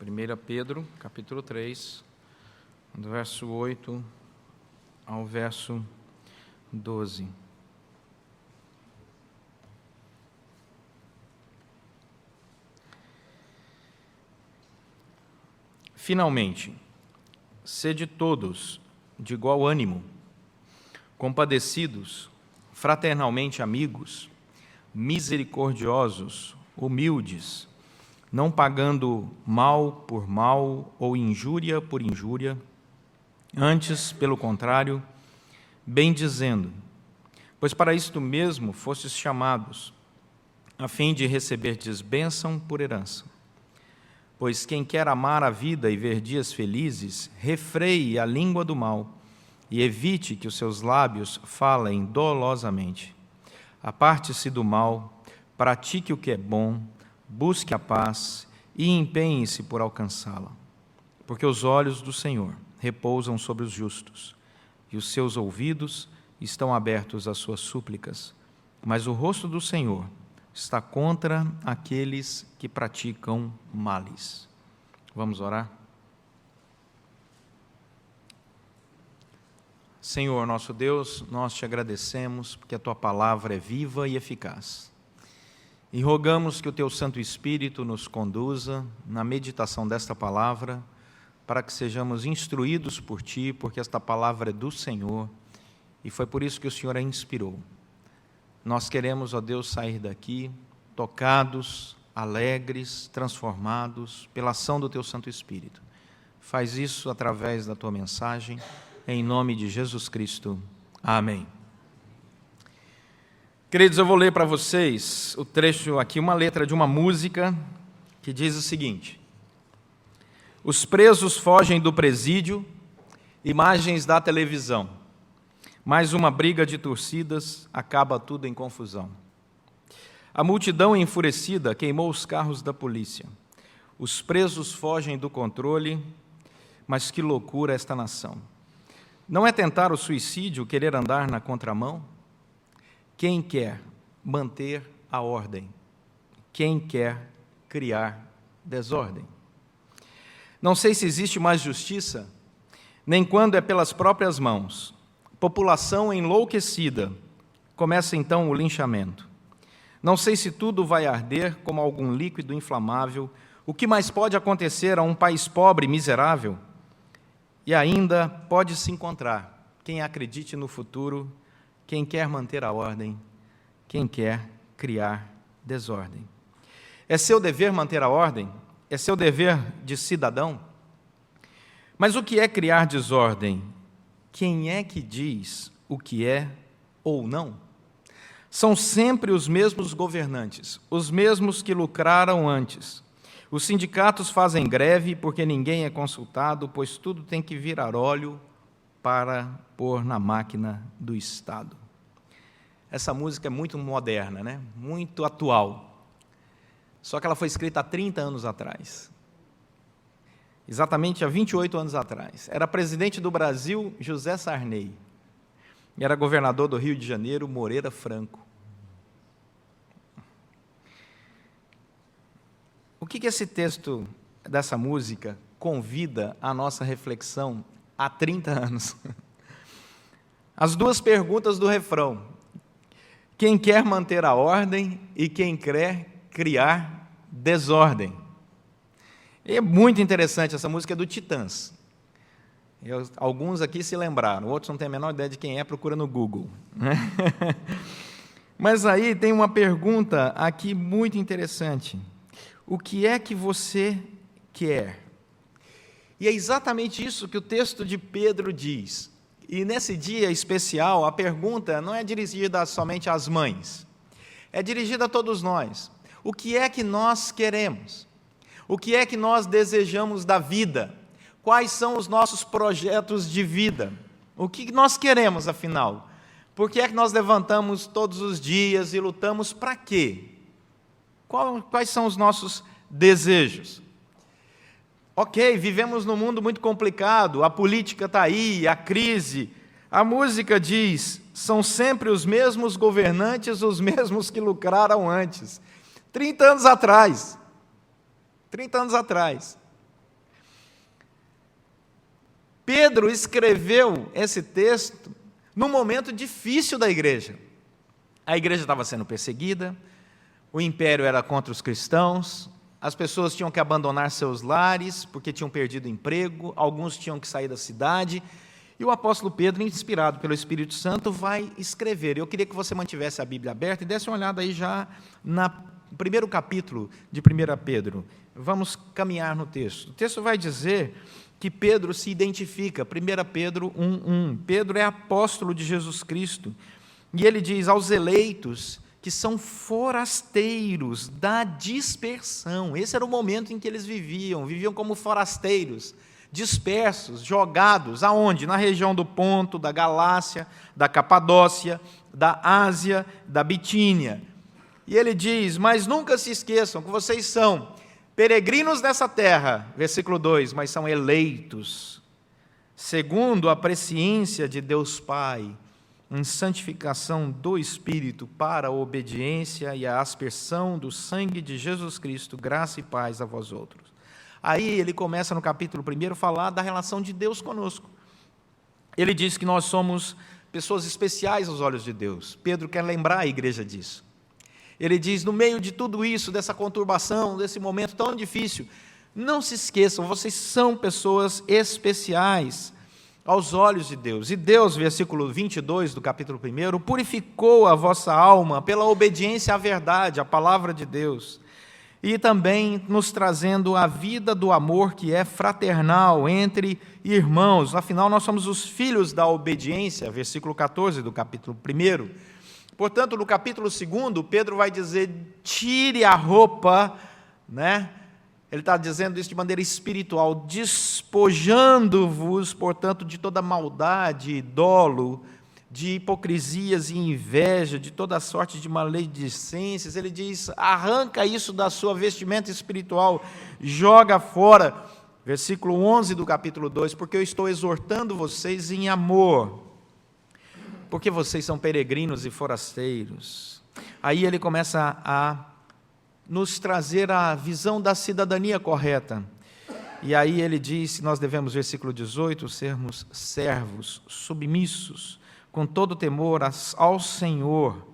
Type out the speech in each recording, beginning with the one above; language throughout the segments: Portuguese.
1 Pedro, capítulo 3, do verso 8 ao verso 12. Finalmente, sede todos de igual ânimo, compadecidos, fraternalmente amigos, misericordiosos, humildes, não pagando mal por mal ou injúria por injúria, antes, pelo contrário, bendizendo, pois para isto mesmo fostes chamados, a fim de receberdes bênção por herança. Pois quem quer amar a vida e ver dias felizes, refreie a língua do mal e evite que os seus lábios falem dolosamente. Aparte-se do mal, pratique o que é bom, busque a paz e empenhe-se por alcançá-la. Porque os olhos do Senhor repousam sobre os justos, e os seus ouvidos estão abertos às suas súplicas, mas o rosto do Senhor está contra aqueles que praticam males. Vamos orar? Senhor, nosso Deus, nós te agradecemos porque a Tua palavra é viva e eficaz. E rogamos que o Teu Santo Espírito nos conduza na meditação desta palavra, para que sejamos instruídos por Ti, porque esta palavra é do Senhor, e foi por isso que o Senhor a inspirou. Nós queremos, ó Deus, sair daqui tocados, alegres, transformados pela ação do Teu Santo Espírito. Faz isso através da Tua mensagem, em nome de Jesus Cristo. Amém. Queridos, eu vou ler para vocês o trecho aqui, uma letra de uma música que diz o seguinte: os presos fogem do presídio, imagens da televisão. Mais uma briga de torcidas, acaba tudo em confusão. A multidão enfurecida queimou os carros da polícia. Os presos fogem do controle, mas que loucura esta nação. Não é tentar o suicídio, querer andar na contramão? Quem quer manter a ordem? Quem quer criar desordem? Não sei se existe mais justiça, nem quando é pelas próprias mãos. População enlouquecida, começa então o linchamento. Não sei se tudo vai arder como algum líquido inflamável. O que mais pode acontecer a um país pobre e miserável? E ainda pode se encontrar quem acredite no futuro, quem quer manter a ordem, quem quer criar desordem. É seu dever manter a ordem? É seu dever de cidadão? Mas o que é criar desordem? Quem é que diz o que é ou não? São sempre os mesmos governantes, os mesmos que lucraram antes. Os sindicatos fazem greve porque ninguém é consultado, pois tudo tem que virar óleo para pôr na máquina do Estado. Essa música é muito moderna, né? Muito atual. Só que ela foi escrita há 30 anos atrás. Exatamente há 28 anos atrás. Era presidente do Brasil, José Sarney. E era governador do Rio de Janeiro, Moreira Franco. O que esse texto dessa música convida à nossa reflexão há 30 anos? As duas perguntas do refrão: quem quer manter a ordem e quem quer criar desordem? E é muito interessante, essa música é do Titãs. Alguns aqui se lembraram, outros não têm a menor ideia de quem é, procura no Google. Mas aí tem uma pergunta aqui muito interessante: o que é que você quer? E é exatamente isso que o texto de Pedro diz. E nesse dia especial, a pergunta não é dirigida somente às mães, é dirigida a todos nós. O que é que nós queremos? O que é que nós desejamos da vida? Quais são os nossos projetos de vida? O que nós queremos, afinal? Por que é que nós levantamos todos os dias e lutamos para quê? Quais são os nossos desejos? Ok, vivemos num mundo muito complicado, a política está aí, a crise. A música diz, são sempre os mesmos governantes, os mesmos que lucraram antes. 30 anos atrás. 30 anos atrás. Pedro escreveu esse texto num momento difícil da igreja. A igreja estava sendo perseguida, o império era contra os cristãos, as pessoas tinham que abandonar seus lares porque tinham perdido emprego, alguns tinham que sair da cidade, e o apóstolo Pedro, inspirado pelo Espírito Santo, vai escrever. Eu queria que você mantivesse a Bíblia aberta e desse uma olhada aí já no primeiro capítulo de 1 Pedro. Vamos caminhar no texto. O texto vai dizer que Pedro se identifica, 1 Pedro 1:1. Pedro é apóstolo de Jesus Cristo, e ele diz aos eleitos que são forasteiros da dispersão. Esse era o momento em que eles viviam como forasteiros, dispersos, jogados, aonde? Na região do Ponto, da Galácia, da Capadócia, da Ásia, da Bitínia. E ele diz, mas nunca se esqueçam que vocês são peregrinos nessa terra, versículo 2, mas são eleitos, segundo a presciência de Deus Pai, em santificação do Espírito para a obediência e a aspersão do sangue de Jesus Cristo, graça e paz a vós outros. Aí ele começa no capítulo 1 a falar da relação de Deus conosco. Ele diz que nós somos pessoas especiais aos olhos de Deus. Pedro quer lembrar a igreja disso. Ele diz, no meio de tudo isso, dessa conturbação, desse momento tão difícil, não se esqueçam, vocês são pessoas especiais aos olhos de Deus. E Deus, versículo 22 do capítulo 1, purificou a vossa alma pela obediência à verdade, à palavra de Deus, e também nos trazendo a vida do amor que é fraternal entre irmãos. Afinal, nós somos os filhos da obediência, versículo 14 do capítulo 1. Portanto, no capítulo 2, Pedro vai dizer, tire a roupa, né? Ele está dizendo isso de maneira espiritual, despojando-vos, portanto, de toda maldade, dolo, de hipocrisias e inveja, de toda sorte de maledicências. Ele diz, arranca isso da sua vestimenta espiritual, joga fora. Versículo 11 do capítulo 2, porque eu estou exortando vocês em amor, porque vocês são peregrinos e forasteiros. Aí ele começa a nos trazer a visão da cidadania correta. E aí ele diz, nós devemos, versículo 18, sermos servos, submissos, com todo temor ao Senhor,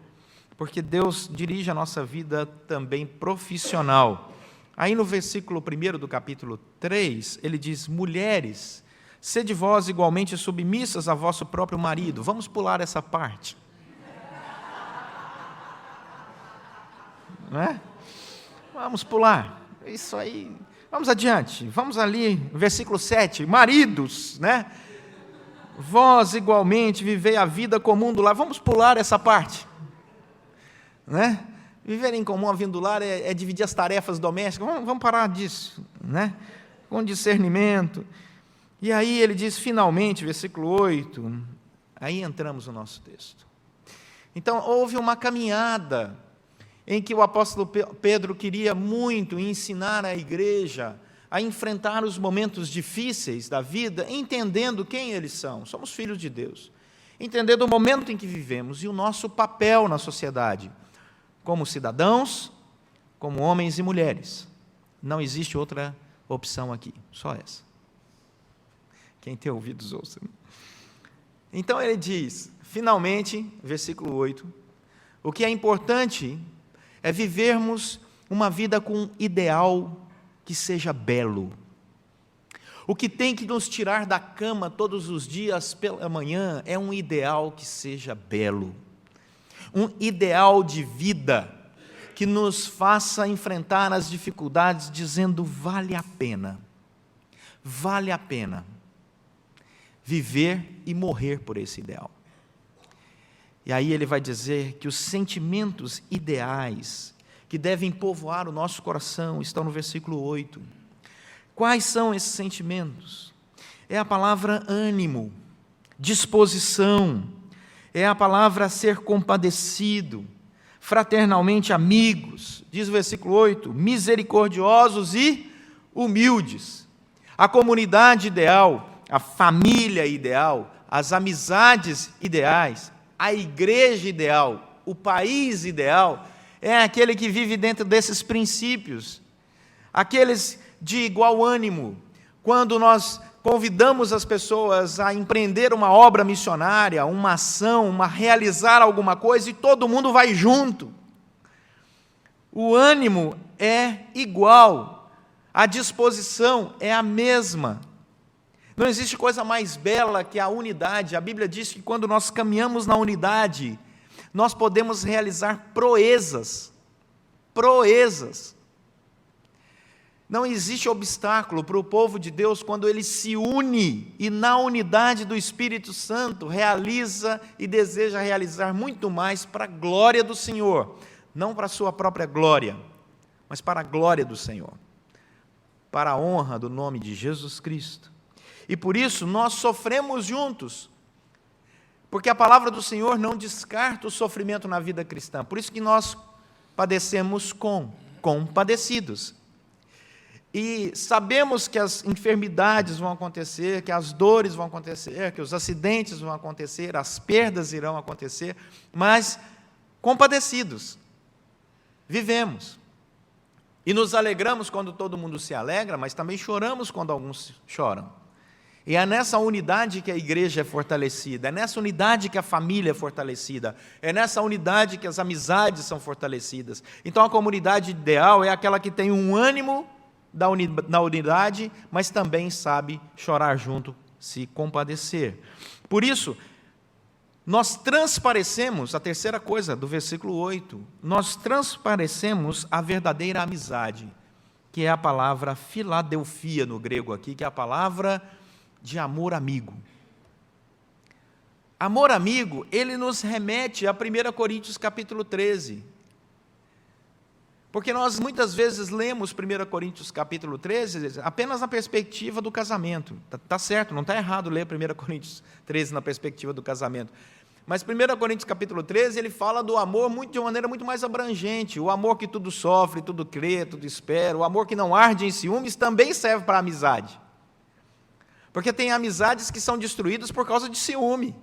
porque Deus dirige a nossa vida também profissional. Aí no versículo 1 do capítulo 3, ele diz, mulheres, sede vós igualmente submissas a vosso próprio marido. Vamos pular essa parte. Não é? Vamos pular. Isso aí. Vamos adiante. Vamos ali, versículo 7. Maridos, né? Vós igualmente vivei a vida comum do lar. Vamos pular essa parte. Né? Viver em comum a vida do lar é dividir as tarefas domésticas. Vamos parar disso, né? Com discernimento. E aí ele diz, finalmente, versículo 8, aí entramos no nosso texto. Então, houve uma caminhada em que o apóstolo Pedro queria muito ensinar a igreja a enfrentar os momentos difíceis da vida, entendendo quem eles são. Somos filhos de Deus. Entendendo o momento em que vivemos e o nosso papel na sociedade, como cidadãos, como homens e mulheres. Não existe outra opção aqui, só essa. Quem tem ouvidos, ouça. Então ele diz, finalmente, versículo 8, o que é importante é vivermos uma vida com um ideal que seja belo. O que tem que nos tirar da cama todos os dias pela manhã é um ideal que seja belo. Um ideal de vida que nos faça enfrentar as dificuldades dizendo, vale a pena viver e morrer por esse ideal. E aí ele vai dizer que os sentimentos ideais que devem povoar o nosso coração estão no versículo 8. Quais são esses sentimentos? É a palavra ânimo, disposição, é a palavra ser compadecido, fraternalmente amigos, diz o versículo 8, misericordiosos e humildes. A comunidade ideal, a família ideal, as amizades ideais, a igreja ideal, o país ideal, é aquele que vive dentro desses princípios, aqueles de igual ânimo. Quando nós convidamos as pessoas a empreender uma obra missionária, uma ação, realizar alguma coisa, e todo mundo vai junto. O ânimo é igual, a disposição é a mesma. Não existe coisa mais bela que a unidade. A Bíblia diz que quando nós caminhamos na unidade, nós podemos realizar proezas. Proezas. Não existe obstáculo para o povo de Deus quando ele se une e na unidade do Espírito Santo realiza e deseja realizar muito mais para a glória do Senhor. Não para a sua própria glória, mas para a glória do Senhor. Para a honra do nome de Jesus Cristo. E por isso nós sofremos juntos, porque a palavra do Senhor não descarta o sofrimento na vida cristã. Por isso que nós padecemos compadecidos. E sabemos que as enfermidades vão acontecer, que as dores vão acontecer, que os acidentes vão acontecer, as perdas irão acontecer, mas compadecidos, vivemos. E nos alegramos quando todo mundo se alegra, mas também choramos quando alguns choram. E é nessa unidade que a igreja é fortalecida, é nessa unidade que a família é fortalecida, é nessa unidade que as amizades são fortalecidas. Então a comunidade ideal é aquela que tem um ânimo na unidade, mas também sabe chorar junto, se compadecer. Por isso, nós transparecemos, a terceira coisa do versículo 8, nós transparecemos a verdadeira amizade, que é a palavra Filadelfia no grego aqui, que é a palavra de amor amigo. Amor amigo, ele nos remete a 1 Coríntios capítulo 13. Porque nós muitas vezes lemos 1 Coríntios capítulo 13 apenas na perspectiva do casamento. Está certo, não está errado ler 1 Coríntios 13 na perspectiva do casamento. Mas 1 Coríntios capítulo 13, ele fala do amor de uma maneira muito mais abrangente. O amor que tudo sofre, tudo crê, tudo espera. O amor que não arde em ciúmes também serve para a amizade. Porque tem amizades que são destruídas por causa de ciúme.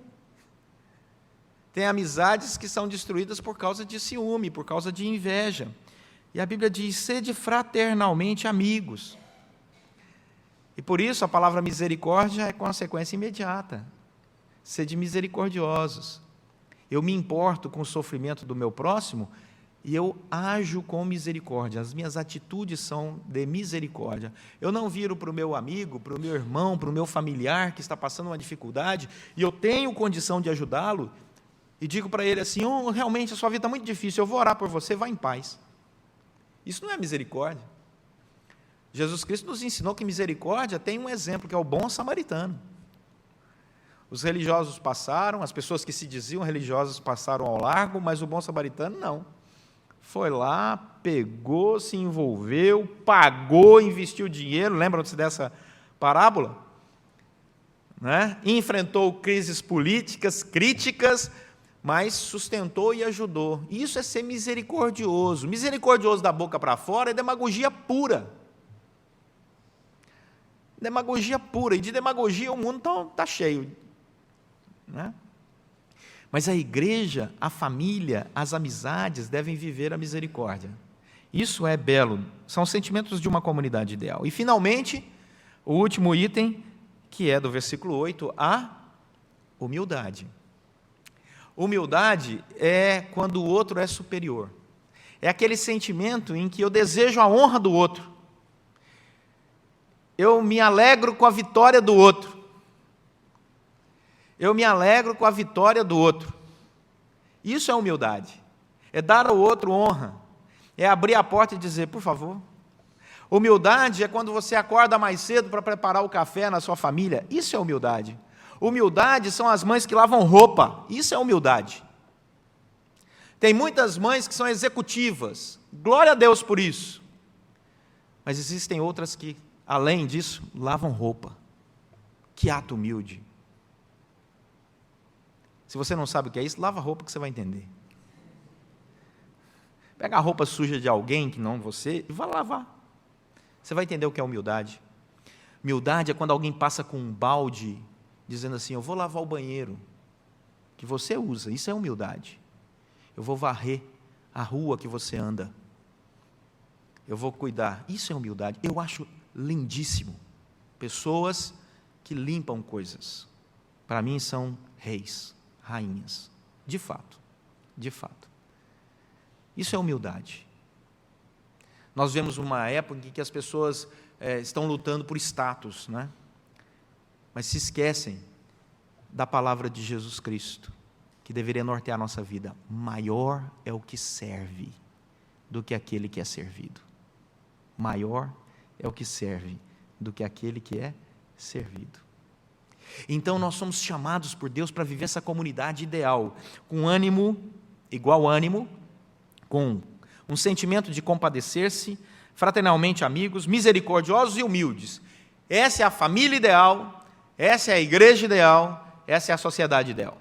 Tem amizades que são destruídas por causa de ciúme, por causa de inveja. E a Bíblia diz, sede fraternalmente amigos. E por isso a palavra misericórdia é consequência imediata. Sede misericordiosos. Eu me importo com o sofrimento do meu próximo e eu ajo com misericórdia. As minhas atitudes são de misericórdia. Eu não viro para o meu amigo, para o meu irmão, para o meu familiar que está passando uma dificuldade e eu tenho condição de ajudá-lo e digo para ele assim, realmente a sua vida está muito difícil, eu vou orar por você, vá em paz. Isso não é misericórdia. Jesus Cristo nos ensinou que misericórdia tem um exemplo, que é o bom samaritano. Os religiosos passaram, as pessoas que se diziam religiosas passaram ao largo, mas o bom samaritano não. Foi lá, pegou, se envolveu, pagou, investiu dinheiro, lembram-se dessa parábola? Né? Enfrentou crises políticas, críticas, mas sustentou e ajudou. Isso é ser misericordioso. Misericordioso da boca para fora é demagogia pura. Demagogia pura. E de demagogia o mundo está cheio. Né? Mas a igreja, a família, as amizades devem viver a misericórdia. Isso é belo. São sentimentos de uma comunidade ideal. E, finalmente, o último item, que é do versículo 8, a humildade. Humildade é quando o outro é superior. É aquele sentimento em que eu desejo a honra do outro. Eu me alegro com a vitória do outro. Eu me alegro com a vitória do outro. Isso é humildade. É dar ao outro honra. É abrir a porta e dizer, por favor. Humildade é quando você acorda mais cedo para preparar o café na sua família. Isso é humildade. Humildade são as mães que lavam roupa. Isso é humildade. Tem muitas mães que são executivas. Glória a Deus por isso. Mas existem outras que, além disso, lavam roupa. Que ato humilde. Se você não sabe o que é isso, lava a roupa que você vai entender. Pega a roupa suja de alguém, que não você, e vai lavar. Você vai entender o que é humildade. Humildade é quando alguém passa com um balde, dizendo assim, eu vou lavar o banheiro, que você usa. Isso é humildade. Eu vou varrer a rua que você anda. Eu vou cuidar. Isso é humildade. Eu acho lindíssimo. Pessoas que limpam coisas. Para mim são reis, rainhas. De fato, de fato. Isso é humildade. Nós vemos uma época em que as pessoas estão lutando por status, né? Mas se esquecem da palavra de Jesus Cristo, que deveria nortear a nossa vida. Maior é o que serve do que aquele que é servido. Maior é o que serve do que aquele que é servido. Então nós somos chamados por Deus para viver essa comunidade ideal, com ânimo, igual ânimo, com um sentimento de compadecer-se, fraternalmente amigos, misericordiosos e humildes. Essa é a família ideal, essa é a igreja ideal, essa é a sociedade ideal.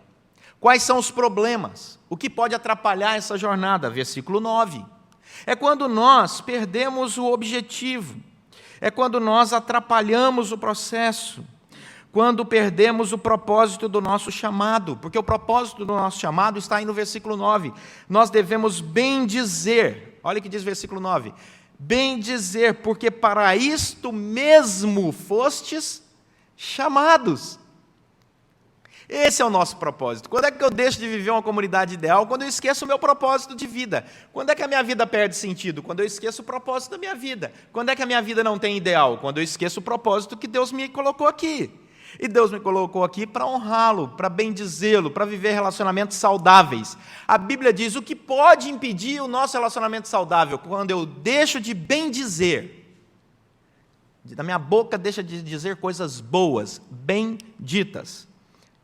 Quais são os problemas? O que pode atrapalhar essa jornada? Versículo 9. É quando nós perdemos o objetivo, é quando nós atrapalhamos o processo, quando perdemos o propósito do nosso chamado, porque o propósito do nosso chamado está aí no versículo 9. Nós devemos bendizer, olha o que diz o versículo 9, bendizer, porque para isto mesmo fostes chamados. Esse é o nosso propósito. Quando é que eu deixo de viver uma comunidade ideal? Quando eu esqueço o meu propósito de vida. Quando é que a minha vida perde sentido? Quando eu esqueço o propósito da minha vida. Quando é que a minha vida não tem ideal? Quando eu esqueço o propósito que Deus me colocou aqui. E Deus me colocou aqui para honrá-lo, para bendizê-lo, para viver relacionamentos saudáveis. A Bíblia diz, o que pode impedir o nosso relacionamento saudável? Quando eu deixo de bendizer. Da minha boca deixa de dizer coisas boas, benditas.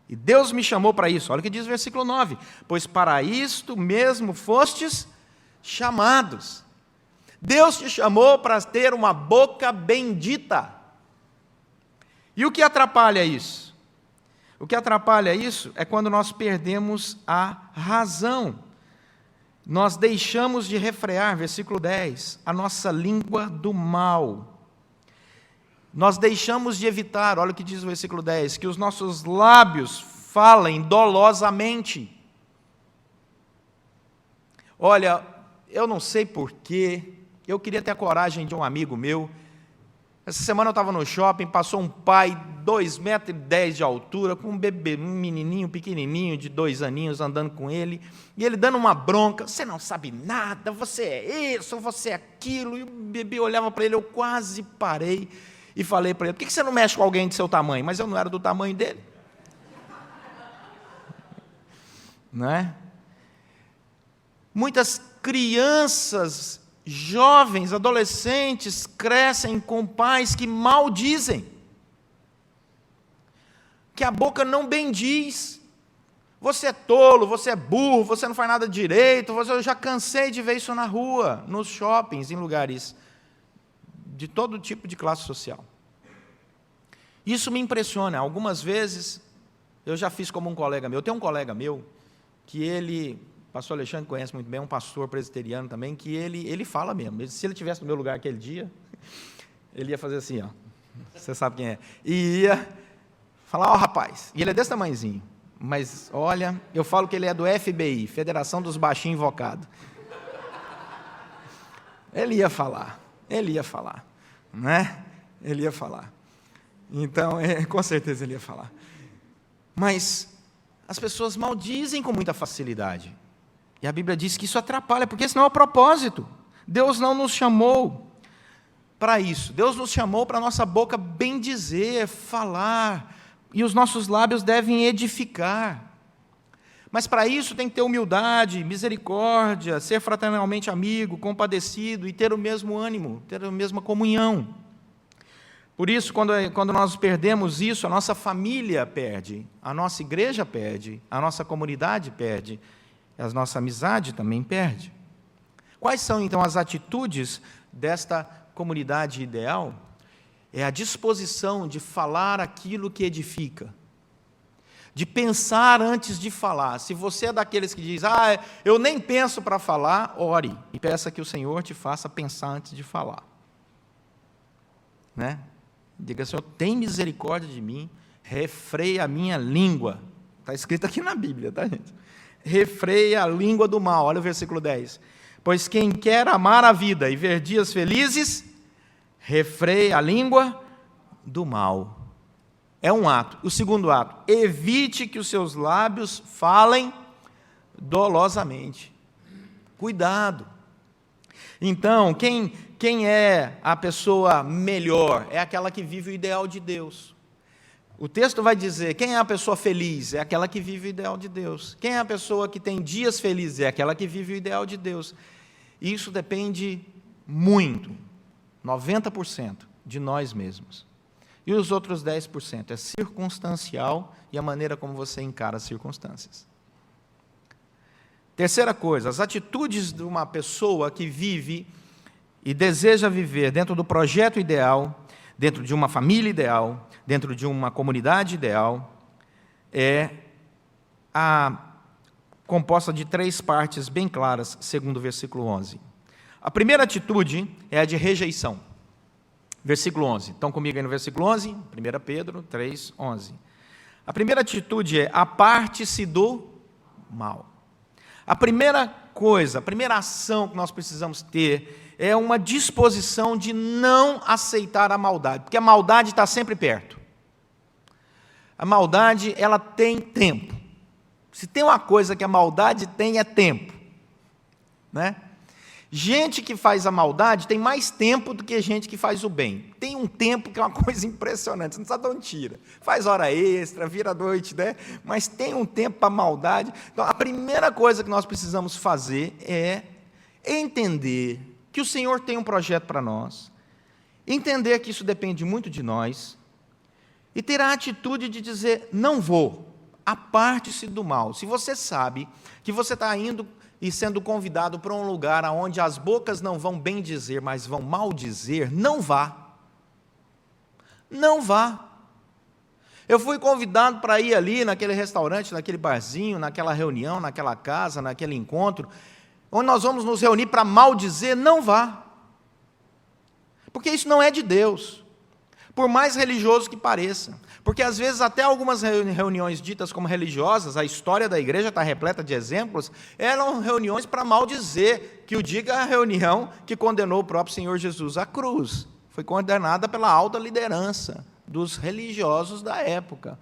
E Deus me chamou para isso. Olha o que diz o versículo 9. Pois para isto mesmo fostes chamados. Deus te chamou para ter uma boca bendita. E o que atrapalha isso? O que atrapalha isso é quando nós perdemos a razão. Nós deixamos de refrear, versículo 10, a nossa língua do mal. Nós deixamos de evitar, olha o que diz o versículo 10, que os nossos lábios falem dolosamente. Olha, eu não sei porquê, eu queria ter a coragem de um amigo meu. Essa semana eu estava no shopping, passou um pai, 2,10 metros de altura, com um bebê, um menininho pequenininho, de 2 aninhos, andando com ele, e ele dando uma bronca, você não sabe nada, você é isso, você é aquilo, e o bebê olhava para ele, eu quase parei, e falei para ele, por que você não mexe com alguém de seu tamanho? Mas eu não era do tamanho dele. Não é? Muitas crianças, jovens, adolescentes, crescem com pais que maldizem, que a boca não bendiz. Você é tolo, você é burro, você não faz nada direito. Eu já cansei de ver isso na rua, nos shoppings, em lugares de todo tipo de classe social. Isso me impressiona. Algumas vezes, eu já fiz como um colega meu. Eu tenho um colega meu, que ele, o pastor Alexandre conhece muito bem, um pastor presbiteriano também, que ele fala mesmo. Se ele estivesse no meu lugar aquele dia, ele ia fazer assim, ó. Você sabe quem é. E ia falar, ó, rapaz, e ele é desse tamanhozinho. Mas, olha, eu falo que ele é do FBI, Federação dos Baixinhos Invocados. Ele ia falar, né? Ele ia falar. Então, com certeza ele ia falar. Mas as pessoas maldizem com muita facilidade. E a Bíblia diz que isso atrapalha, porque esse não é o propósito. Deus não nos chamou para isso. Deus nos chamou para a nossa boca bendizer, falar, e os nossos lábios devem edificar. Mas para isso tem que ter humildade, misericórdia, ser fraternalmente amigo, compadecido e ter o mesmo ânimo, ter a mesma comunhão. Por isso, quando nós perdemos isso, a nossa família perde, a nossa igreja perde, a nossa comunidade perde, a nossa amizade também perde. Quais são, então, as atitudes desta comunidade ideal? É a disposição de falar aquilo que edifica, de pensar antes de falar. Se você é daqueles que diz, eu nem penso para falar, ore e peça que o Senhor te faça pensar antes de falar. Né? Diga, Senhor, tem misericórdia de mim, refreia a minha língua. Está escrito aqui na Bíblia, tá, gente? Refreia a língua do mal. Olha o versículo 10. Pois quem quer amar a vida e ver dias felizes, refreia a língua do mal. É um ato. O segundo ato, evite que os seus lábios falem dolosamente. Cuidado. Então, quem é a pessoa melhor? É aquela que vive o ideal de Deus. O texto vai dizer, quem é a pessoa feliz? É aquela que vive o ideal de Deus. Quem é a pessoa que tem dias felizes? É aquela que vive o ideal de Deus. Isso depende muito, 90%, de nós mesmos. E os outros 10% é circunstancial e a maneira como você encara as circunstâncias. Terceira coisa, as atitudes de uma pessoa que vive e deseja viver dentro do projeto ideal, dentro de uma família ideal, dentro de uma comunidade ideal, é composta de 3 partes bem claras, segundo o versículo 11. A primeira atitude é a de rejeição. Versículo 11. Estão comigo aí no versículo 11? 1 Pedro 3, 11. A primeira atitude é aparte-se do mal. A primeira coisa, a primeira ação que nós precisamos ter é uma disposição de não aceitar a maldade, porque a maldade está sempre perto. A maldade, ela tem tempo. Se tem uma coisa que a maldade tem, é tempo. Né? Gente que faz a maldade tem mais tempo do que gente que faz o bem. Tem um tempo que é uma coisa impressionante, você não sabe de onde tira. Faz hora extra, vira noite, né? Mas tem um tempo para a maldade. Então, a primeira coisa que nós precisamos fazer é entender que o Senhor tem um projeto para nós, entender que isso depende muito de nós, e ter a atitude de dizer, não vou, aparte-se do mal. Se você sabe que você está indo e sendo convidado para um lugar onde as bocas não vão bem dizer, mas vão mal dizer, não vá. Não vá. Eu fui convidado para ir ali naquele restaurante, naquele barzinho, naquela reunião, naquela casa, naquele encontro, onde nós vamos nos reunir para mal dizer, não vá. Porque isso não é de Deus. Por mais religioso que pareça. Porque, às vezes, até algumas reuniões ditas como religiosas, a história da igreja está repleta de exemplos, eram reuniões para maldizer, que o diga a reunião que condenou o próprio Senhor Jesus à cruz. Foi condenada pela alta liderança dos religiosos da época.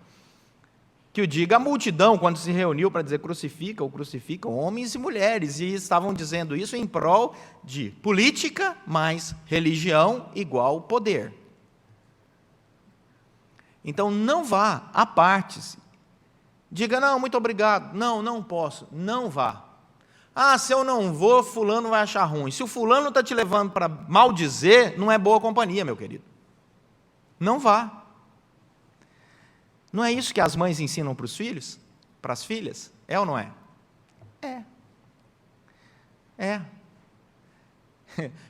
Que o diga a multidão, quando se reuniu para dizer crucifica ou crucificam homens e mulheres, e estavam dizendo isso em prol de política mais religião igual poder. Então, não vá, aparte-se. Diga, não, muito obrigado. Não, não posso. Não vá. Ah, se eu não vou, fulano vai achar ruim. Se o fulano está te levando para maldizer, não é boa companhia, meu querido. Não vá. Não é isso que as mães ensinam para os filhos? Para as filhas? É ou não é? É. É.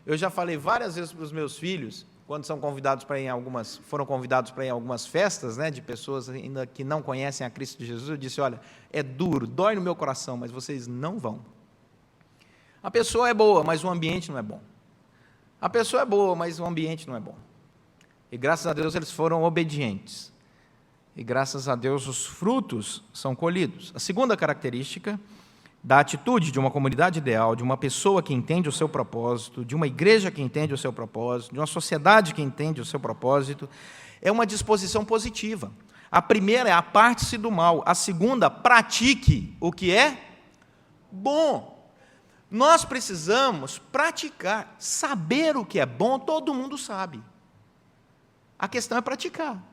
Eu já falei várias vezes para os meus filhos, quando foram convidados para ir em algumas festas, né, de pessoas ainda que não conhecem a Cristo Jesus, eu disse, olha, é duro, dói no meu coração, mas vocês não vão. A pessoa é boa, mas o ambiente não é bom. A pessoa é boa, mas o ambiente não é bom. E graças a Deus eles foram obedientes. E graças a Deus os frutos são colhidos. A segunda característica da atitude de uma comunidade ideal, de uma pessoa que entende o seu propósito, de uma igreja que entende o seu propósito, de uma sociedade que entende o seu propósito, é uma disposição positiva. A primeira é aparte-se do mal. A segunda, pratique o que é bom. Nós precisamos praticar. Saber o que é bom, todo mundo sabe. A questão é praticar.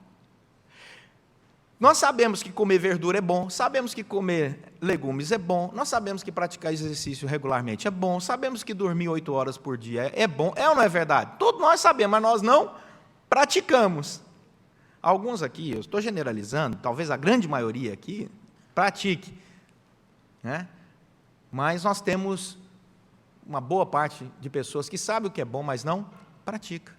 Nós sabemos que comer verdura é bom, sabemos que comer legumes é bom, nós sabemos que praticar exercício regularmente é bom, sabemos que dormir 8 horas por dia é bom, é ou não é verdade? Todos nós sabemos, mas nós não praticamos. Alguns aqui, eu estou generalizando, talvez a grande maioria aqui, pratique. Né? Mas nós temos uma boa parte de pessoas que sabem o que é bom, mas não pratica.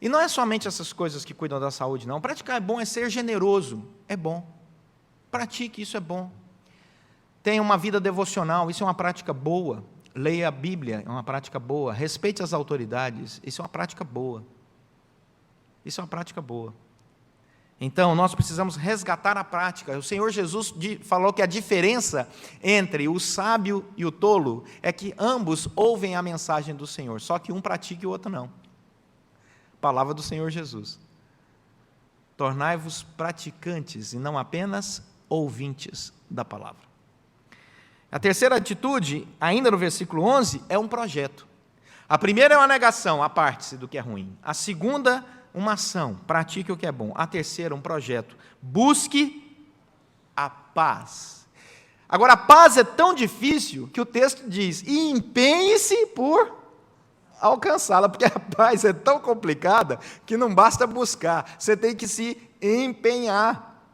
E não é somente essas coisas que cuidam da saúde, não. Praticar é bom, é ser generoso, é bom. Pratique, isso é bom. Tenha uma vida devocional, isso é uma prática boa. Leia a Bíblia, é uma prática boa. Respeite as autoridades, isso é uma prática boa. Isso é uma prática boa. Então, nós precisamos resgatar a prática. O Senhor Jesus falou que a diferença entre o sábio e o tolo é que ambos ouvem a mensagem do Senhor, só que um pratica e o outro não. Palavra do Senhor Jesus. tornai-vos praticantes e não apenas ouvintes da palavra. A terceira atitude, ainda no versículo 11, é um projeto. A primeira é uma negação, aparte-se do que é ruim. A segunda, uma ação, pratique o que é bom. A terceira, um projeto, busque a paz. Agora, a paz é tão difícil que o texto diz, e empenhe-se por alcançá-la, porque a paz é tão complicada que não basta buscar, você tem que se empenhar,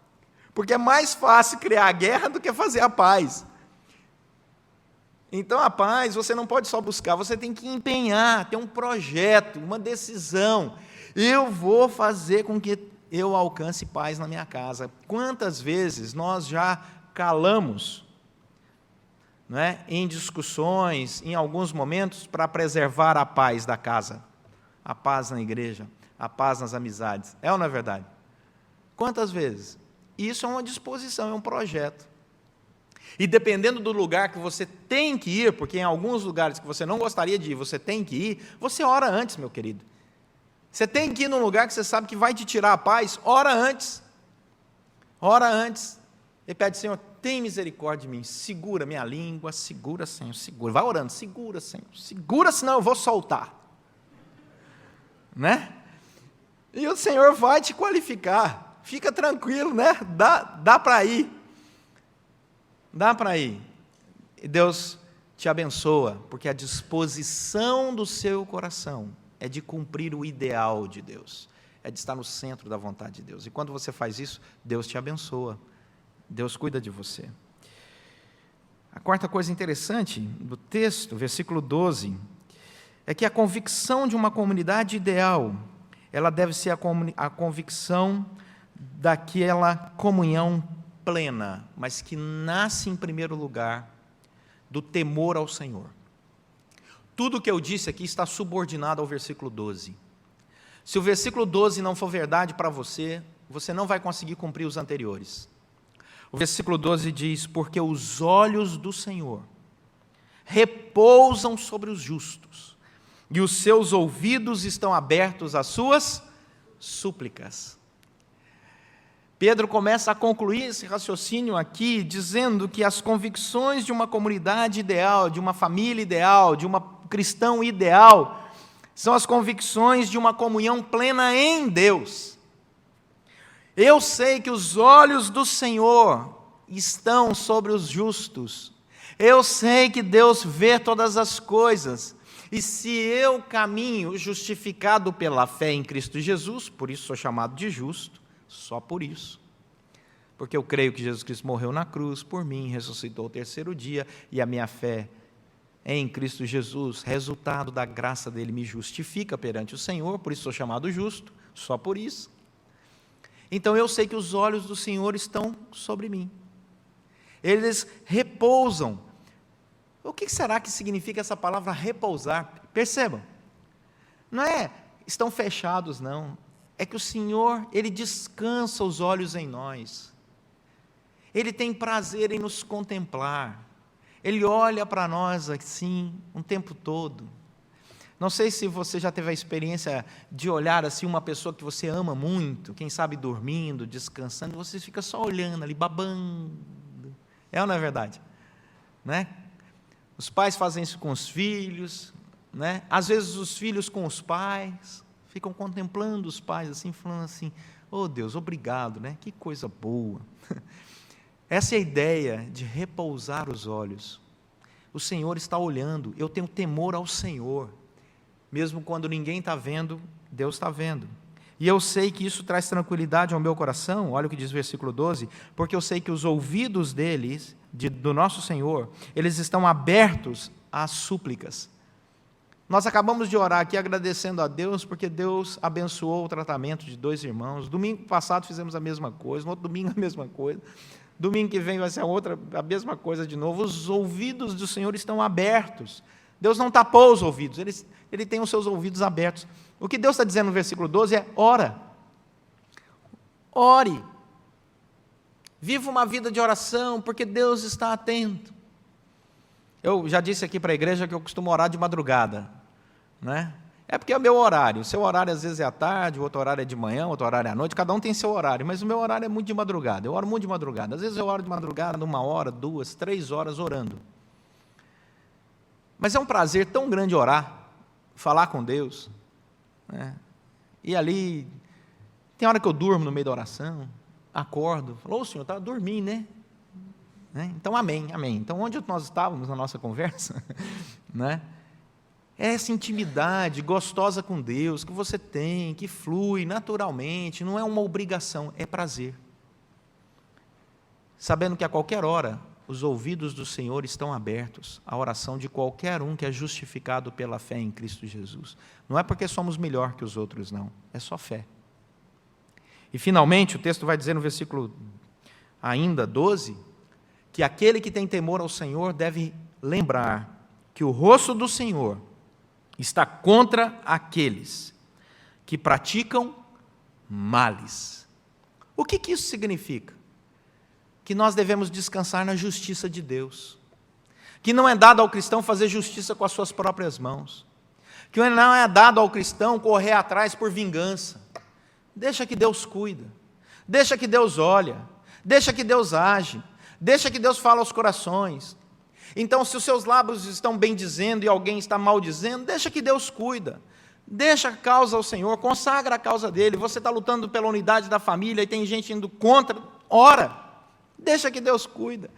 porque é mais fácil criar a guerra do que fazer a paz. Então a paz você não pode só buscar, você tem que empenhar, ter um projeto, uma decisão. Eu vou fazer com que eu alcance paz na minha casa. Quantas vezes nós já calamos, não é, em discussões, em alguns momentos, para preservar a paz da casa, a paz na igreja, a paz nas amizades. É ou não é verdade? Quantas vezes? Isso é uma disposição, é um projeto. E dependendo do lugar que você tem que ir, porque em alguns lugares que você não gostaria de ir, você tem que ir, você ora antes, meu querido. Você tem que ir num lugar que você sabe que vai te tirar a paz, ora antes. Ora antes. E pede, Senhor, tem misericórdia de mim, segura minha língua, segura, Senhor, segura. Vai orando, segura, Senhor, segura, senão eu vou soltar. Né? E o Senhor vai te qualificar. Fica tranquilo, né? Dá para ir. Dá para ir. E Deus te abençoa, porque a disposição do seu coração é de cumprir o ideal de Deus, é de estar no centro da vontade de Deus. E quando você faz isso, Deus te abençoa, Deus cuida de você. A quarta coisa interessante do texto, versículo 12, é que a convicção de uma comunidade ideal, ela deve ser a convicção daquela comunhão plena, mas que nasce em primeiro lugar do temor ao Senhor. Tudo o que eu disse aqui está subordinado ao versículo 12. Se o versículo 12 não for verdade para você, você não vai conseguir cumprir os anteriores. O versículo 12 diz, porque os olhos do Senhor repousam sobre os justos, e os seus ouvidos estão abertos às suas súplicas. Pedro começa a concluir esse raciocínio aqui, dizendo que as convicções de uma comunidade ideal, de uma família ideal, de um cristão ideal, são as convicções de uma comunhão plena em Deus. Eu sei que os olhos do Senhor estão sobre os justos. Eu sei que Deus vê todas as coisas. E se eu caminho justificado pela fé em Cristo Jesus, por isso sou chamado de justo, só por isso. Porque eu creio que Jesus Cristo morreu na cruz por mim, ressuscitou ao terceiro dia, e a minha fé em Cristo Jesus, resultado da graça dele, me justifica perante o Senhor, por isso sou chamado justo, só por isso. Então eu sei que os olhos do Senhor estão sobre mim. Eles repousam. O que será que significa essa palavra repousar? Percebam, não é estão fechados, não. É que o Senhor, Ele descansa os olhos em nós. Ele tem prazer em nos contemplar. Ele olha para nós assim, um tempo todo. Não sei se você já teve a experiência de olhar assim uma pessoa que você ama muito, quem sabe dormindo, descansando, você fica só olhando ali, babando. É ou não é verdade? Né? Os pais fazem isso com os filhos, né? Às vezes os filhos com os pais. Ficam contemplando os pais assim, falando assim, oh Deus, obrigado, né? Que coisa boa. Essa é a ideia de repousar os olhos. O Senhor está olhando, eu tenho temor ao Senhor. Mesmo quando ninguém está vendo, Deus está vendo. E eu sei que isso traz tranquilidade ao meu coração, olha o que diz o versículo 12, porque eu sei que os ouvidos deles, do nosso Senhor, eles estão abertos às súplicas. Nós acabamos de orar aqui agradecendo a Deus, porque Deus abençoou o tratamento de 2 irmãos. Domingo passado fizemos a mesma coisa, no outro domingo a mesma coisa. Domingo que vem vai ser a mesma coisa de novo. Os ouvidos do Senhor estão abertos. Deus não tapou os ouvidos, Ele tem os seus ouvidos abertos. O que Deus está dizendo no versículo 12 é, ora. Ore. Viva uma vida de oração, porque Deus está atento. Eu já disse aqui para a igreja que eu costumo orar de madrugada, né? É porque é o meu horário. O seu horário às vezes é à tarde, o outro horário é de manhã, o outro horário é à noite. Cada um tem seu horário, mas o meu horário é muito de madrugada. Eu oro muito de madrugada. Às vezes eu oro de madrugada, 1 hora, 2, 3 horas orando. Mas é um prazer tão grande orar, falar com Deus, né? E ali, tem hora que eu durmo no meio da oração, acordo, falo, ô Senhor, estava dormindo, né? Então, amém. Então, onde nós estávamos na nossa conversa, né? É essa intimidade gostosa com Deus que você tem, que flui naturalmente, não é uma obrigação, é prazer. Sabendo que a qualquer hora os ouvidos do Senhor estão abertos à oração de qualquer um que é justificado pela fé em Cristo Jesus. Não é porque somos melhor que os outros, não, é só fé. E finalmente o texto vai dizer no versículo ainda 12, que aquele que tem temor ao Senhor deve lembrar que o rosto do Senhor está contra aqueles que praticam males. O que isso significa? Que nós devemos descansar na justiça de Deus, que não é dado ao cristão fazer justiça com as suas próprias mãos, que não é dado ao cristão correr atrás por vingança. Deixa que Deus cuida, deixa que Deus olha, deixa que Deus age, deixa que Deus fala aos corações. Então, se os seus lábios estão bem dizendo e alguém está mal dizendo, deixa que Deus cuida. Deixa a causa ao Senhor, consagra a causa dele. Você está lutando pela unidade da família e tem gente indo contra, ora, deixa que Deus cuida.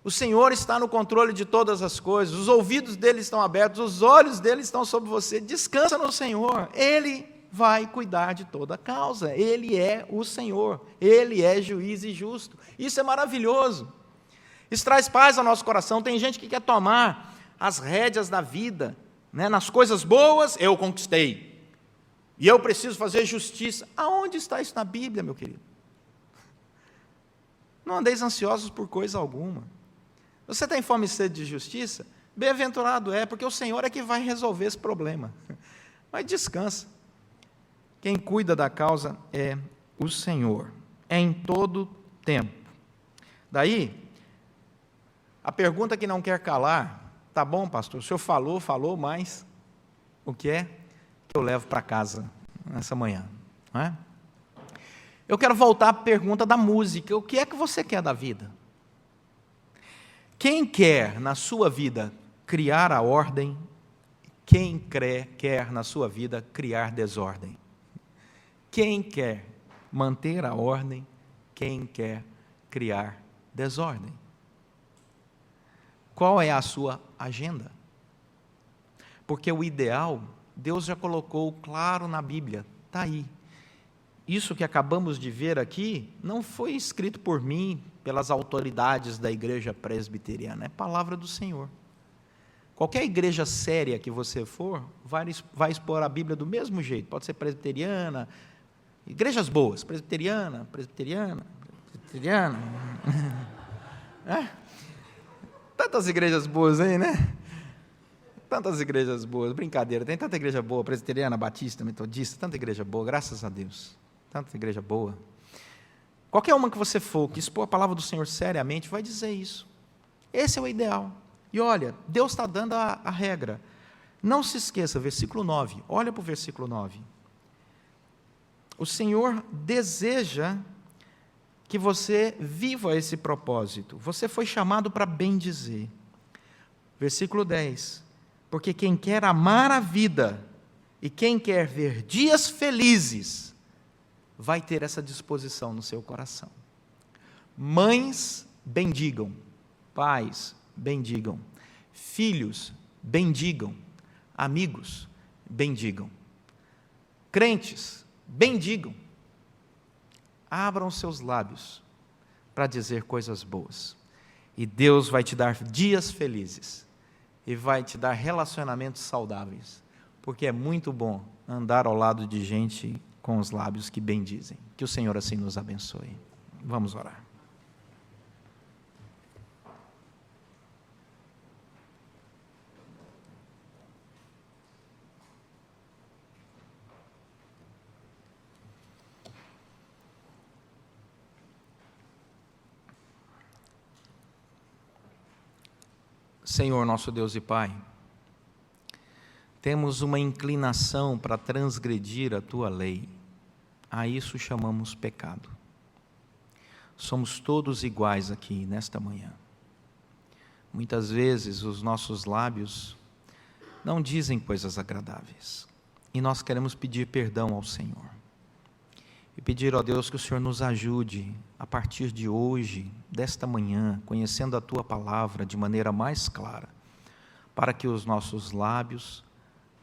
O Senhor está no controle de todas as coisas, os ouvidos dele estão abertos, os olhos dele estão sobre você. Descansa no Senhor, Ele vai cuidar de toda a causa. Ele é o Senhor, Ele é juiz e justo. Isso é maravilhoso. Isso traz paz ao nosso coração. Tem gente que quer tomar as rédeas da vida, né? Nas coisas boas eu conquistei, e eu preciso fazer justiça. Aonde está isso na Bíblia, meu querido? Não andeis ansiosos por coisa alguma. Você tem fome e sede de justiça? Bem-aventurado é, porque o Senhor é que vai resolver esse problema. Mas descansa. Quem cuida da causa é o Senhor, é em todo tempo. Daí, a pergunta que não quer calar, tá bom, pastor, o senhor falou, mas o que é que eu levo para casa nessa manhã? Não é? Eu quero voltar à pergunta da música, o que é que você quer da vida? Quem quer na sua vida criar a ordem, quem quer na sua vida criar desordem? Quem quer manter a ordem, quem quer criar desordem? Qual é a sua agenda? Porque o ideal, Deus já colocou claro na Bíblia, está aí. Isso que acabamos de ver aqui, não foi escrito por mim, pelas autoridades da igreja presbiteriana, é palavra do Senhor. Qualquer igreja séria que você for, vai expor a Bíblia do mesmo jeito, pode ser presbiteriana, igrejas boas, presbiteriana. Tantas igrejas boas aí, né? Tantas igrejas boas, brincadeira, tem tanta igreja boa, presbiteriana, batista, metodista, tanta igreja boa, graças a Deus, tanta igreja boa. Qualquer uma que você for, que expor a palavra do Senhor seriamente, vai dizer isso. Esse é o ideal. E olha, Deus está dando a regra. Não se esqueça, versículo 9, olha para o versículo 9. O Senhor deseja que você viva esse propósito. Você foi chamado para bem dizer. Versículo 10. Porque quem quer amar a vida e quem quer ver dias felizes, vai ter essa disposição no seu coração. Mães, bendigam. Pais, bendigam. Filhos, bendigam. Amigos, bendigam. Crentes, bendigam. Abram seus lábios para dizer coisas boas. E Deus vai te dar dias felizes. E vai te dar relacionamentos saudáveis. Porque é muito bom andar ao lado de gente com os lábios que bendizem. Que o Senhor assim nos abençoe. Vamos orar. Senhor, nosso Deus e Pai, temos uma inclinação para transgredir a tua lei, a isso chamamos pecado. Somos todos iguais aqui nesta manhã. Muitas vezes os nossos lábios não dizem coisas agradáveis, e nós queremos pedir perdão ao Senhor. E pedir, ó Deus, que o Senhor nos ajude, a partir de hoje, desta manhã, conhecendo a Tua Palavra de maneira mais clara, para que os nossos lábios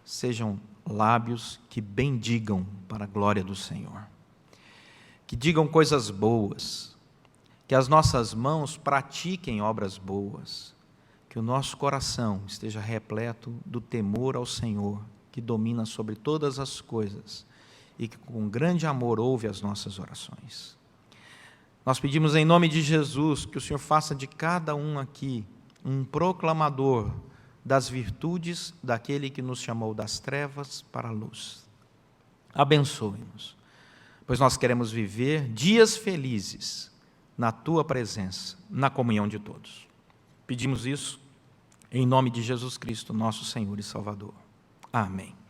sejam lábios que bendigam para a glória do Senhor. Que digam coisas boas, que as nossas mãos pratiquem obras boas, que o nosso coração esteja repleto do temor ao Senhor, que domina sobre todas as coisas, e que com grande amor ouve as nossas orações. Nós pedimos em nome de Jesus que o Senhor faça de cada um aqui um proclamador das virtudes daquele que nos chamou das trevas para a luz. Abençoe-nos, pois nós queremos viver dias felizes na Tua presença, na comunhão de todos. Pedimos isso em nome de Jesus Cristo, nosso Senhor e Salvador. Amém.